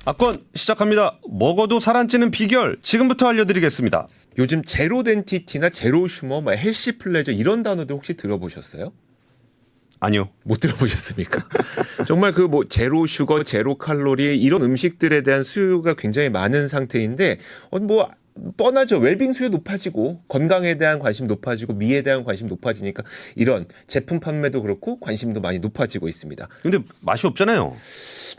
악권 시작합니다. 먹어도 살 안 찌는 비결 지금부터 알려드리겠습니다. 요즘 제로 덴티티나 제로 휴머, 헬시 플레저 이런 단어들 혹시 들어보셨어요? 아니요. 못 들어보셨습니까? 정말 그 뭐 제로 슈거, 제로 칼로리 이런 음식들에 대한 수요가 굉장히 많은 상태인데 뭐 뻔하죠. 웰빙 수요 높아지고 건강에 대한 관심 높아지고 미에 대한 관심 높아지니까 이런 제품 판매도 그렇고 관심도 많이 높아지고 있습니다. 근데 맛이 없잖아요.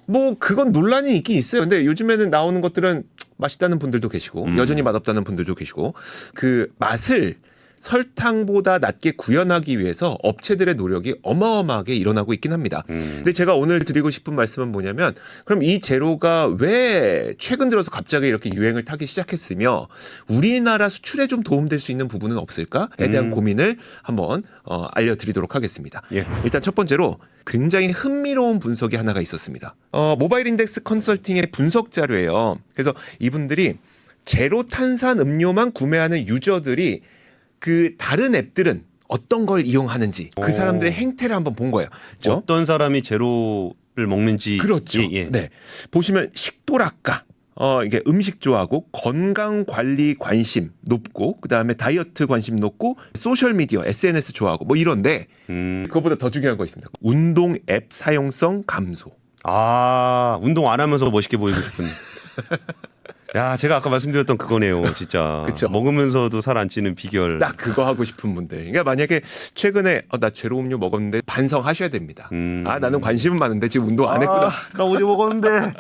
뭐 그건 논란이 있긴 있어요. 근데 요즘에는 나오는 것들은 맛있다는 분들도 계시고 여전히 맛없다는 분들도 계시고 그 맛을 설탕보다 낮게 구현하기 위해서 업체들의 노력이 어마어마하게 일어나고 있긴 합니다. 근데 제가 오늘 드리고 싶은 말씀은 뭐냐면 그럼 이 제로가 왜 최근 들어서 갑자기 이렇게 유행을 타기 시작했으며 우리나라 수출에 좀 도움될 수 있는 부분은 없을까에 대한 고민을 한번 알려드리도록 하겠습니다. 예. 일단 첫 번째로 굉장히 흥미로운 분석이 하나가 있었습니다. 모바일 인덱스 컨설팅의 분석 자료예요. 그래서 이분들이 제로 탄산 음료만 구매하는 유저들이 그 다른 앱들은 어떤 걸 이용하는지 그 사람들의 행태를 한번 본 거예요. 그렇죠? 어떤 사람이 제로를 먹는지. 그렇죠. 예, 예. 네. 보시면 식도락가. 이게 음식 좋아하고 건강 관리 관심 높고 그다음에 다이어트 관심 높고 소셜 미디어 SNS 좋아하고 뭐 이런데 그거보다 더 중요한 거 있습니다. 운동 앱 사용성 감소. 아, 운동 안 하면서 멋있게 보이고 싶은. 야, 제가 아까 말씀드렸던 그거네요, 진짜. 그쵸. 먹으면서도 살 안 찌는 비결. 딱 그거 하고 싶은 분들. 그러니까 만약에 최근에 나 제로 음료 먹었는데 반성하셔야 됩니다. 나는 관심은 많은데 지금 운동 안 했구나. 나 어제 먹었는데.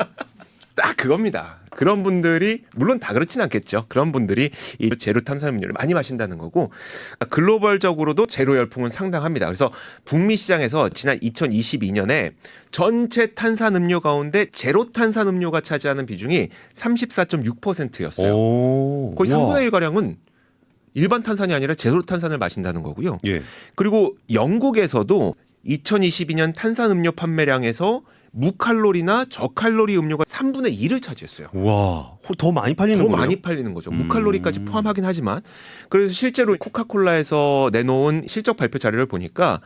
딱 그겁니다. 그런 분들이 물론 다 그렇진 않겠죠. 그런 분들이 이 제로 탄산음료를 많이 마신다는 거고 글로벌적으로도 제로 열풍은 상당합니다. 그래서 북미 시장에서 지난 2022년에 전체 탄산음료 가운데 제로 탄산음료가 차지하는 비중이 34.6%였어요. 오, 거의 우와. 3분의 1 가량은 일반 탄산이 아니라 제로 탄산을 마신다는 거고요. 예. 그리고 영국에서도 2022년 탄산음료 판매량에서 무칼로리나 저칼로리 음료가 3분의 1을 차지했어요. 우와, 더 많이 팔리는 더 거예요? 많이 팔리는 거죠. 무칼로리까지 포함하긴 하지만. 그래서 실제로 코카콜라에서 내놓은 실적 발표 자료를 보니까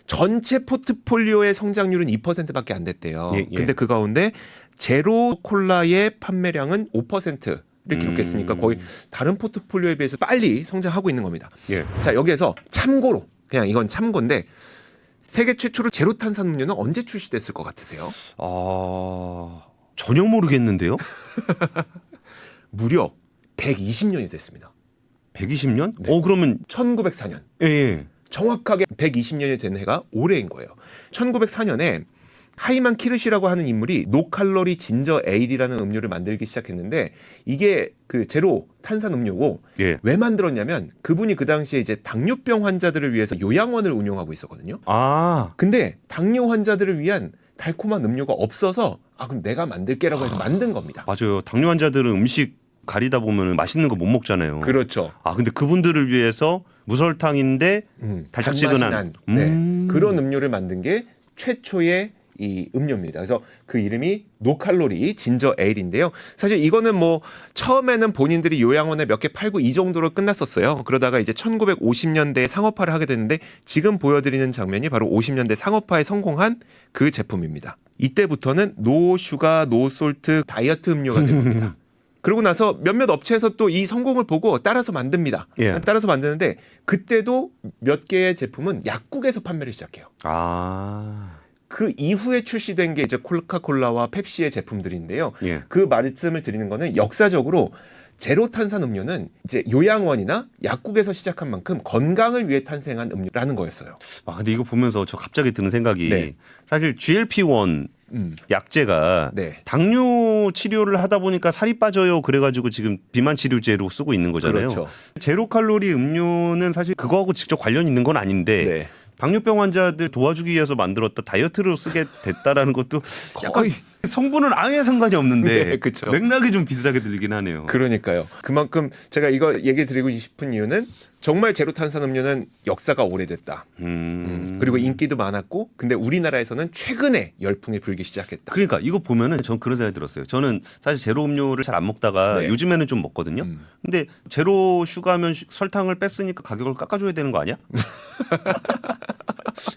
전체 포트폴리오의 성장률은 2%밖에 안 됐대요. 예, 예. 근데 그 가운데 제로 콜라의 판매량은 5%를 기록했으니까 거의 다른 포트폴리오에 비해서 빨리 성장하고 있는 겁니다. 예. 자, 여기에서 참고로 그냥 이건 참고인데 세계 최초로 제로 탄산 음료는 언제 출시됐을 것 같으세요? 전혀 모르겠는데요. 무려 120년이 됐습니다. 120년? 네. 그러면 1904년. 예, 예. 정확하게 120년이 된 해가 올해인 거예요. 1904년에 하이만 키르시라고 하는 인물이 노칼로리 진저 에일이라는 음료를 만들기 시작했는데 이게 그 제로 탄산 음료고 예. 왜 만들었냐면 그분이 그 당시에 이제 당뇨병 환자들을 위해서 요양원을 운영하고 있었거든요. 아, 근데 당뇨 환자들을 위한 달콤한 음료가 없어서 그럼 내가 만들게라고 해서 만든 겁니다. 맞아요. 당뇨 환자들은 음식 가리다 보면 맛있는 거 못 먹잖아요. 그렇죠. 근데 그분들을 위해서 무설탕인데 달짝지근한 네, 그런 음료를 만든 게 최초의 이 음료입니다. 그래서 그 이름이 노칼로리 진저 에일인데요. 사실 이거는 뭐 처음에는 본인들이 요양원에 몇 개 팔고 이 정도로 끝났었어요. 그러다가 이제 1950년대에 상업화를 하게 됐는데 지금 보여드리는 장면이 바로 50년대 상업화에 성공한 그 제품입니다. 이때부터는 노 슈가 노 솔트 다이어트 음료가 된 겁니다. 그러고 나서 몇몇 업체에서 또 이 성공을 보고 따라서 만듭니다. 예. 따라서 만드는데 그때도 몇 개의 제품은 약국에서 판매를 시작해요. 그 이후에 출시된 게 이제 코카콜라와 펩시의 제품들인데요. 예. 그 말씀을 드리는 거는 역사적으로 제로 탄산 음료는 이제 요양원이나 약국에서 시작한 만큼 건강을 위해 탄생한 음료라는 거였어요. 근데 이거 보면서 저 갑자기 드는 생각이 네. 사실 GLP-1 약제가 네. 당뇨 치료를 하다 보니까 살이 빠져요. 그래가지고 지금 비만 치료제로 쓰고 있는 거잖아요. 그렇죠. 제로 칼로리 음료는 사실 그거하고 직접 관련 있는 건 아닌데 네. 당뇨병 환자들 도와주기 위해서 만들었다 다이어트로 쓰게 됐다라는 것도 약간 거의 성분은 아예 상관이 없는데 네, 그쵸. 맥락이 좀 비슷하게 들리긴 하네요. 그러니까요. 그만큼 제가 이거 얘기 드리고 싶은 이유는 정말 제로 탄산 음료는 역사가 오래됐다. 그리고 인기도 많았고 근데 우리나라에서는 최근에 열풍이 불기 시작했다. 그러니까 이거 보면은 전 그런 생각이 들었어요. 저는 사실 제로 음료를 잘 안 먹다가 네. 요즘에는 좀 먹거든요. 근데 제로 슈가면 설탕을 뺐으니까 가격을 깎아줘야 되는 거 아니야?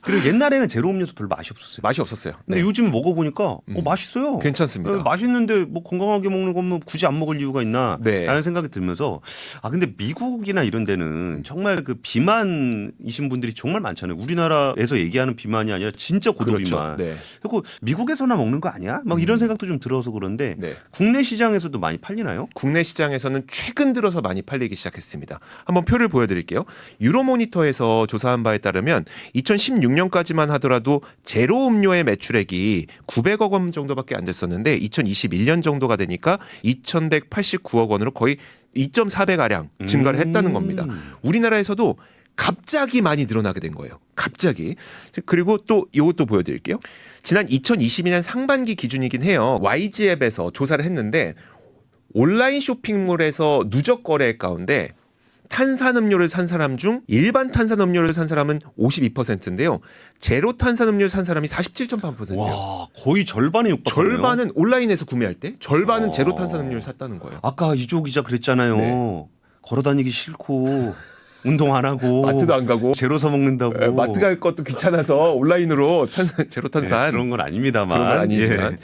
그리고 옛날에는 제로 음료수 별로 맛이 없었어요. 맛이 없었어요. 근데 네. 요즘 먹어보니까 맛있어요. 맛있어요. 괜찮습니다. 맛있는데 뭐 건강하게 먹는 거면 굳이 안 먹을 이유가 있나? 네. 라는 생각이 들면서 근데 미국이나 이런 데는 정말 그 비만이신 분들이 정말 많잖아요. 우리나라에서 얘기하는 비만이 아니라 진짜 고도 그렇죠. 비만. 네. 그리고 미국에서나 먹는 거 아니야? 막 이런 생각도 좀 들어서 그런데 네. 국내 시장에서도 많이 팔리나요? 국내 시장에서는 최근 들어서 많이 팔리기 시작했습니다. 한번 표를 보여드릴게요. 유로모니터에서 조사한 바에 따르면 2016년까지만 하더라도 제로 음료의 매출액이 900억 원 정도밖에 안 됐었는데 2021년 정도가 되니까 2,189억 원으로 거의 2.4배가량 증가를 했다는 겁니다. 우리나라에서도 갑자기 많이 늘어나게 된 거예요. 갑자기. 그리고 또 이것도 보여드릴게요. 지난 2022년 상반기 기준이긴 해요. YG앱에서 조사를 했는데 온라인 쇼핑몰에서 누적 거래 가운데 탄산음료를 산 사람 중 일반 탄산음료를 산 사람은 52%인데요. 제로 탄산음료를 산 사람이 47.8%예요. 와, 거의 절반에 육박하네요. 절반은 온라인에서 구매할 때 절반은 와. 제로 탄산음료를 샀다는 거예요. 아까 이조 기자 그랬잖아요. 네. 걸어 다니기 싫고 운동 안 하고 마트도 안 가고 제로 사 먹는다고. 마트 갈 것도 귀찮아서 온라인으로 제로 탄산 네, 그런 건 아닙니다만. 그런 건 아니지만 예.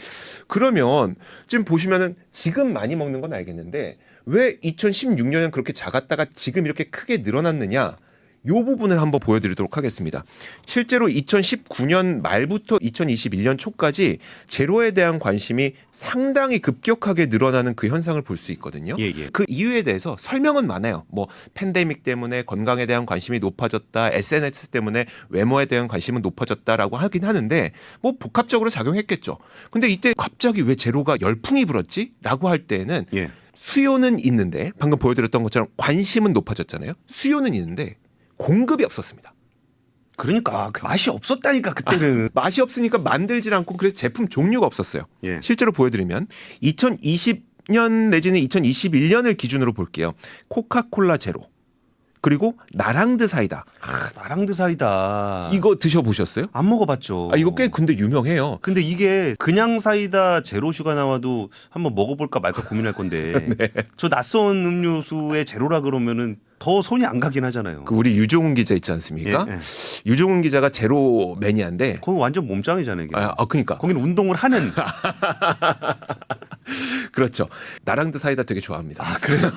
그러면 지금 보시면은 지금 많이 먹는 건 알겠는데 왜 2016년엔 그렇게 작았다가 지금 이렇게 크게 늘어났느냐? 이 부분을 한번 보여드리도록 하겠습니다. 실제로 2019년 말부터 2021년 초까지 제로에 대한 관심이 상당히 급격하게 늘어나는 그 현상을 볼 수 있거든요. 예, 예. 그 이유에 대해서 설명은 많아요. 뭐 팬데믹 때문에 건강에 대한 관심이 높아졌다, SNS 때문에 외모에 대한 관심은 높아졌다라고 하긴 하는데 뭐 복합적으로 작용했겠죠. 근데 이때 갑자기 왜 제로가 열풍이 불었지?라고 할 때는 예. 수요는 있는데 방금 보여드렸던 것처럼 관심은 높아졌잖아요. 수요는 있는데 공급이 없었습니다. 그러니까 맛이 없었다니까 그때는. 맛이 없으니까 만들질 않고 그래서 제품 종류가 없었어요. 예. 실제로 보여드리면 2020년 내지는 2021년을 기준으로 볼게요. 코카콜라 제로 그리고 나랑드 사이다. 나랑드 사이다. 이거 드셔보셨어요? 안 먹어봤죠. 이거 꽤 근데 유명해요. 근데 이게 그냥 사이다 제로 슈가 나와도 한번 먹어볼까 말까 고민할 건데 네. 저 낯선 음료수에 제로라 그러면은 더 손이 안 가긴 하잖아요. 그 우리 유종훈 기자 있지 않습니까? 예, 예. 유종훈 기자가 제로 매니아인데 거기 완전 몸짱이잖아요. 이게. 그러니까 거기는 운동을 하는. 그렇죠. 나랑드 사이다 되게 좋아합니다. 그래요?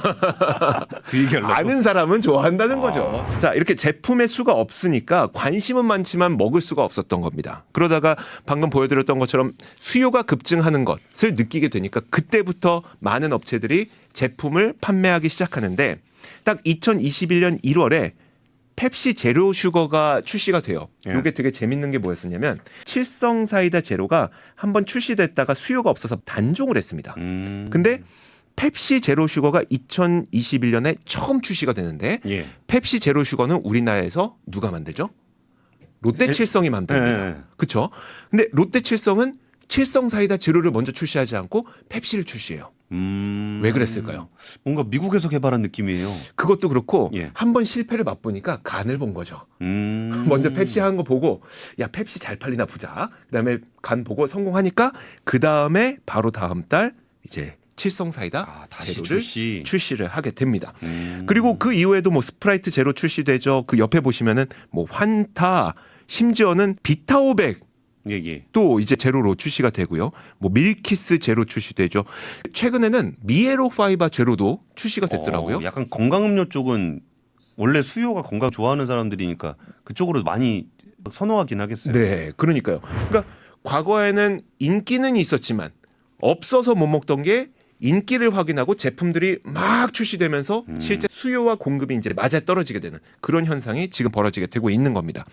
그 얘기하려고. 아는 사람은 좋아한다는 거죠. 자, 이렇게 제품의 수가 없으니까 관심은 많지만 먹을 수가 없었던 겁니다. 그러다가 방금 보여드렸던 것처럼 수요가 급증하는 것을 느끼게 되니까 그때부터 많은 업체들이 제품을 판매하기 시작하는데 딱 2021년 1월에 펩시 제로 슈거가 출시가 돼요. 예. 이게 되게 재밌는 게 뭐였었냐면 칠성 사이다 제로가 한번 출시됐다가 수요가 없어서 단종을 했습니다. 근데 펩시 제로 슈거가 2021년에 처음 출시가 되는데 예. 펩시 제로 슈거는 우리나라에서 누가 만들죠? 롯데 칠성이 만듭니다. 예. 그렇죠? 근데 롯데 칠성은 칠성 사이다 제로를 먼저 출시하지 않고 펩시를 출시해요. 왜 그랬을까요? 뭔가 미국에서 개발한 느낌이에요. 그것도 그렇고 예. 한번 실패를 맛보니까 간을 본 거죠. 먼저 펩시 하는 거 보고 야 펩시 잘 팔리나 보자. 그다음에 간 보고 성공하니까 그다음에 바로 다음 달 이제 칠성 사이다 다시 제로를 출시. 출시를 하게 됩니다. 그리고 그 이후에도 뭐 스프라이트 제로 출시되죠. 그 옆에 보시면은 뭐 환타 심지어는 비타오백 예. 또 이제 제로로 출시가 되고요. 뭐 밀키스 제로 출시되죠. 최근에는 미에로 파이바 제로도 출시가 됐더라고요. 약간 건강음료 쪽은 원래 수요가 건강 좋아하는 사람들이니까 그쪽으로 많이 선호하긴 하겠어요. 네, 그러니까요. 그러니까 과거에는 인기는 있었지만 없어서 못 먹던 게 인기를 확인하고 제품들이 막 출시되면서 실제 수요와 공급이 이제 맞아 떨어지게 되는 그런 현상이 지금 벌어지게 되고 있는 겁니다.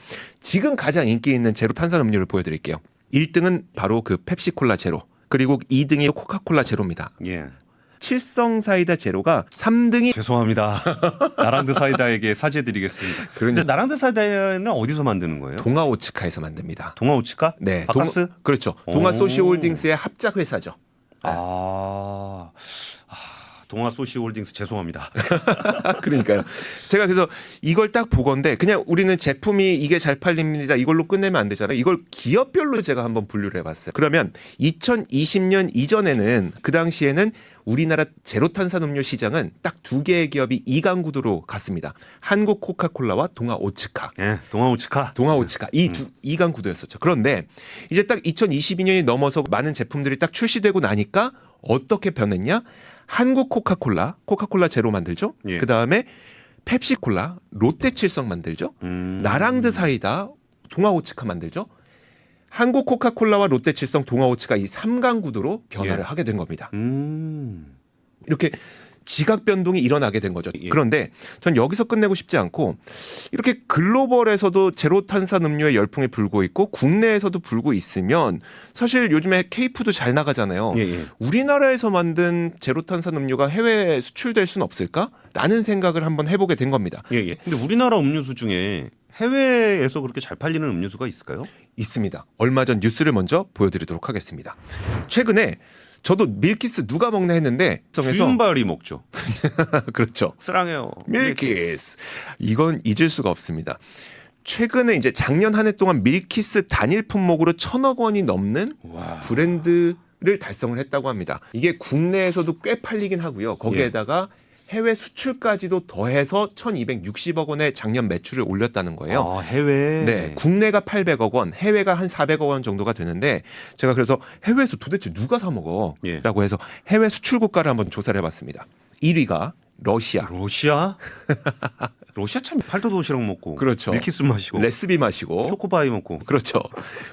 지금 가장 인기 있는 제로 탄산음료를 보여드릴게요. 1등은 바로 그 펩시콜라 제로, 그리고 2등이 코카콜라 제로입니다. 예. 칠성 사이다 제로가 3등이 죄송합니다. 나랑드 사이다에게 사죄드리겠습니다. 근데 나랑드 사이다는 어디서 만드는 거예요? 동아오츠카에서 만듭니다. 동아오츠카? 네, 바카스? 그렇죠. 동아소시홀딩스의 합작 회사죠. 동아소시홀딩스 죄송합니다. 그러니까요. 제가 그래서 이걸 딱 보건데 그냥 우리는 제품이 이게 잘 팔립니다. 이걸로 끝내면 안 되잖아요. 이걸 기업별로 제가 한번 분류를 해봤어요. 그러면 2020년 이전에는 그 당시에는 우리나라 제로 탄산음료 시장은 딱 두 개의 기업이 이강구도로 갔습니다. 한국 코카콜라와 동아오츠카. 예, 동아오츠카. 동아오츠카 이 두 이강 구도였었죠. 그런데 이제 딱 2022년이 넘어서 많은 제품들이 딱 출시되고 나니까 어떻게 변했냐? 한국 코카콜라 제로 만들죠. 예. 그 다음에 펩시콜라, 롯데칠성 만들죠. 나랑드 사이다, 동아오츠카 만들죠. 한국 코카콜라와 롯데칠성, 동아오츠카 이 3강 구도로 변화를 예. 하게 된 겁니다. 이렇게 이렇게 지각 변동이 일어나게 된 거죠. 예. 그런데 전 여기서 끝내고 싶지 않고 이렇게 글로벌에서도 제로 탄산 음료의 열풍이 불고 있고 국내에서도 불고 있으면 사실 요즘에 K푸드 잘 나가잖아요. 예, 예. 우리나라에서 만든 제로 탄산 음료가 해외에 수출될 수는 없을까? 라는 생각을 한번 해보게 된 겁니다. 예, 예. 근데 우리나라 음료수 중에 해외에서 그렇게 잘 팔리는 음료수가 있을까요? 있습니다. 얼마 전 뉴스를 먼저 보여드리도록 하겠습니다. 최근에 저도 밀키스 누가 먹나 했는데 주윤발이 먹죠. 그렇죠. 사랑해요. 밀키스. 이건 잊을 수가 없습니다. 최근에 이제 작년 한 해 동안 밀키스 단일 품목으로 1,000억 원이 넘는 와. 브랜드를 달성을 했다고 합니다. 이게 국내에서도 꽤 팔리긴 하고요. 거기에다가 해외 수출까지도 더해서 1,260억 원의 작년 매출을 올렸다는 거예요. 아, 해외. 네, 국내가 800억 원, 해외가 한 400억 원 정도가 되는데 제가 그래서 해외에서 도대체 누가 사 먹어? 예. 라고 해서 해외 수출 국가를 한번 조사를 해봤습니다. 1위가 러시아. 러시아? 러시아 참 팔도 도시락 먹고 그렇죠. 밀키스 마시고 레스비 마시고 초코바이 먹고 그렇죠.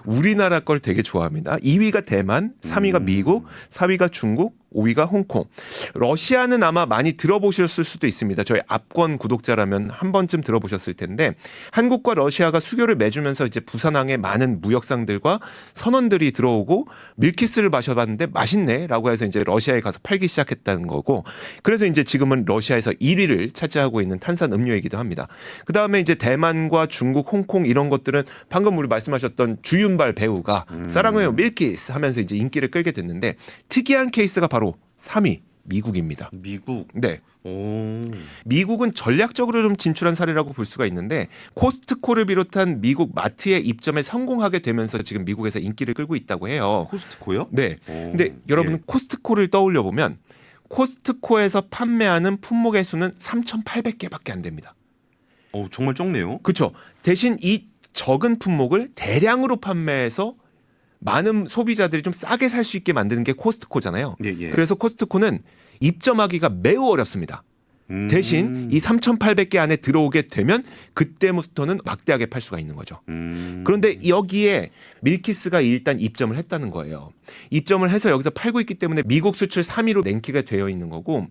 우리나라 걸 되게 좋아합니다. 2위가 대만, 3위가 미국, 4위가 중국, 5위가 홍콩. 러시아는 아마 많이 들어보셨을 수도 있습니다. 저희 압권 구독자라면 한 번쯤 들어보셨을 텐데 한국과 러시아가 수교를 맺으면서 이제 부산항에 많은 무역상들과 선원들이 들어오고 밀키스를 마셔봤는데 맛있네라고 해서 이제 러시아에 가서 팔기 시작했다는 거고 그래서 이제 지금은 러시아에서 1위를 차지하고 있는 탄산 음료이기도 합니다. 그 다음에 이제 대만과 중국, 홍콩 이런 것들은 방금 우리 말씀하셨던 주윤발 배우가 사랑해요 밀키스 하면서 이제 인기를 끌게 됐는데 특이한 케이스가 바로 3위 미국입니다. 미국. 네. 오. 미국은 전략적으로 좀 진출한 사례라고 볼 수가 있는데 코스트코를 비롯한 미국 마트의 입점에 성공하게 되면서 지금 미국에서 인기를 끌고 있다고 해요. 코스트코요? 네. 오. 근데 여러분 예. 코스트코를 떠올려 보면 코스트코에서 판매하는 품목의 수는 3,800개밖에 안 됩니다. 정말 적네요. 그렇죠. 대신 이 적은 품목을 대량으로 판매해서 많은 소비자들이 좀 싸게 살 수 있게 만드는 게 코스트코잖아요. 예, 예. 그래서 코스트코는 입점하기가 매우 어렵습니다. 대신 이 3,800개 안에 들어오게 되면 그때부터는 막대하게 팔 수가 있는 거죠. 그런데 여기에 밀키스가 일단 입점을 했다는 거예요. 입점을 해서 여기서 팔고 있기 때문에 미국 수출 3위로 랭크가 되어 있는 거고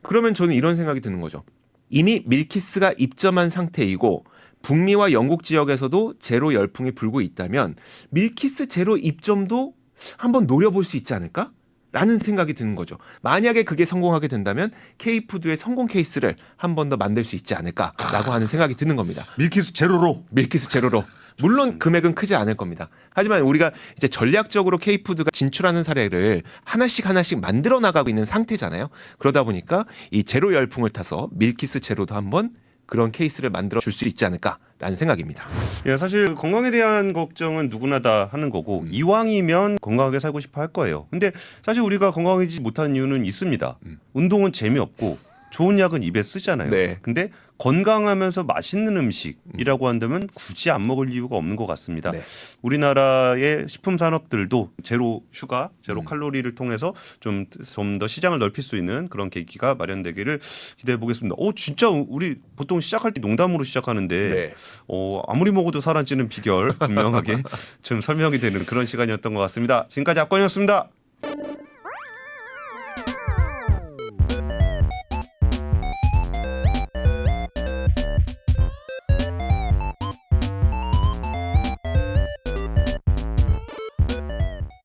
그러면 저는 이런 생각이 드는 거죠. 이미 밀키스가 입점한 상태이고 북미와 영국 지역에서도 제로 열풍이 불고 있다면 밀키스 제로 입점도 한번 노려볼 수 있지 않을까? 라는 생각이 드는 거죠. 만약에 그게 성공하게 된다면 K푸드의 성공 케이스를 한 번 더 만들 수 있지 않을까라고 하는 생각이 드는 겁니다. 밀키스 제로로. 밀키스 제로로. 물론 금액은 크지 않을 겁니다. 하지만 우리가 이제 전략적으로 K푸드가 진출하는 사례를 하나씩 만들어 나가고 있는 상태잖아요. 그러다 보니까 이 제로 열풍을 타서 밀키스 제로도 한번 그런 케이스를 만들어 줄 수 있지 않을까라는 생각입니다. 예, 사실 건강에 대한 걱정은 누구나 다 하는 거고 이왕이면 건강하게 살고 싶어 할 거예요. 근데 사실 우리가 건강해지지 못하는 이유는 있습니다. 운동은 재미없고 좋은 약은 입에 쓰잖아요. 네. 근데 건강하면서 맛있는 음식이라고 한다면 굳이 안 먹을 이유가 없는 것 같습니다. 네. 우리나라의 식품 산업들도 제로 슈가, 제로 칼로리를 통해서 좀 더 시장을 넓힐 수 있는 그런 계기가 마련되기를 기대해 보겠습니다. 진짜 우리 보통 시작할 때 농담으로 시작하는데 네. 아무리 먹어도 살 안 찌는 비결 분명하게 좀 설명이 되는 그런 시간이었던 것 같습니다. 지금까지 압권이었습니다.